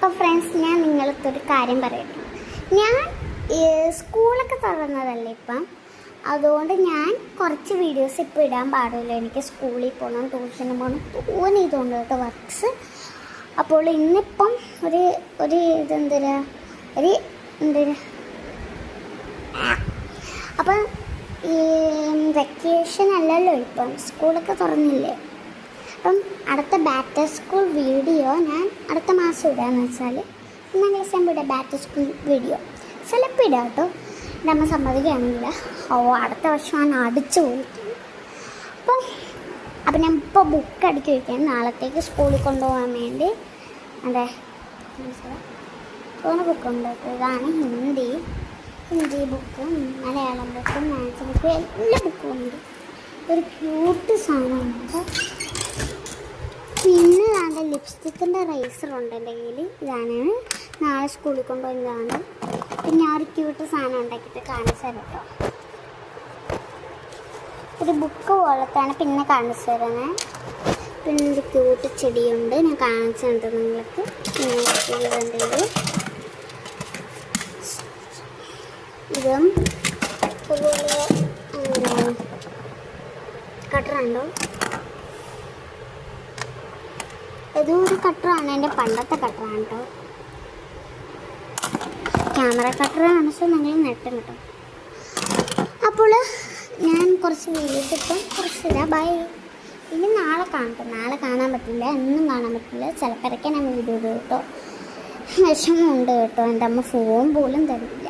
അപ്പോൾ ഫ്രണ്ട്സ്, ഞാൻ നിങ്ങൾക്കൊരു കാര്യം പറയട്ടെ. ഞാൻ സ്കൂളൊക്കെ തുറന്നതല്ലേ ഇപ്പം, അതുകൊണ്ട് ഞാൻ കുറച്ച് വീഡിയോസ് ഇപ്പോൾ ഇടാൻ പാടില്ല. എനിക്ക് സ്കൂളിൽ പോകണം, ട്യൂഷന് പോകണം, തോന്നിയതുകൊണ്ട് കേട്ടോ വർക്ക്സ്. അപ്പോൾ ഇന്നിപ്പം ഒരു ഇതെന്തരാ അപ്പം ഈ വെക്കേഷൻ അല്ലല്ലോ, ഇപ്പം സ്കൂളൊക്കെ തുറന്നില്ലേ. അപ്പം അടുത്ത ബാക്ക് ടു സ്കൂൾ വീഡിയോ ഞാൻ അടുത്ത മാസം ഇടാന്ന് വെച്ചാൽ 1 ദിവസം ഇവിടെ ബാക്ക് ടു സ്കൂൾ വീഡിയോ ചിലപ്പോൾ ഇടാം കേട്ടോ. എൻ്റെ അമ്മ സമ്മതിക്കുകയാണെങ്കിൽ അടുത്ത വർഷം ഞാൻ അടിച്ചു പോയിട്ടുണ്ട്. അപ്പം ഞാൻ ഇപ്പോൾ ബുക്ക് അടുക്കി വയ്ക്കാൻ നാളത്തേക്ക് സ്കൂളിൽ കൊണ്ടുപോകാൻ വേണ്ടി. അതെ, തോന്നുന്ന ബുക്കുണ്ട്. ഇതാണ് ഹിന്ദി ബുക്കും മലയാളം ബുക്കും മാത്സ് ബുക്കും എല്ലാ ബുക്കും ഉണ്ട്. ഒരു ക്യൂട്ട് സാധനമുണ്ട്. പിന്നെ ഇതാണ്ട് ലിപ്സ്റ്റിക്കിൻ്റെ റൈസറുണ്ട് എൻ്റെ കയ്യിൽ. ഇതാണ് നാളെ സ്കൂളിൽ കൊണ്ടുപോകുന്നതാണ്. പിന്നെ ഞാൻ ഒരു ക്യൂട്ട് സാധനം ഉണ്ടാക്കിയിട്ട് കാണിച്ചു തരാം കേട്ടോ. ഒരു ബുക്ക് പോലത്താണ്, പിന്നെ കാണിച്ചു തരാനേ. പിന്നെ ഒരു ക്യൂട്ട് ചെടിയുണ്ട്, ഞാൻ കാണിച്ചു തന്നിട്ട് നിങ്ങൾക്ക്. പിന്നെ ഇതും അതുപോലെ കട്ടറുണ്ടോ, ഇതും ഒരു കട്ടറാണ്. എൻ്റെ പണ്ടത്തെ കട്ടറാണ് കേട്ടോ. ക്യാമറ കട്ടർ കാണിച്ചാൽ നിങ്ങൾ നെട്ടും കേട്ടോ. അപ്പോൾ ഞാൻ കുറച്ച് വീഡിയോസ് ഇപ്പം കുറച്ചില്ല. ബൈ. ഇനി നാളെ കാണട്ടെ. നാളെ കാണാൻ പറ്റില്ല, എന്നും കാണാൻ പറ്റില്ല. ചിലപ്പോഴൊക്കെ ഞാൻ വീഡിയോ ഇടും കേട്ടോ. വിഷമമുണ്ട് കേട്ടോ. എൻ്റെ അമ്മ ഫോൺ പോലും തരില്ല.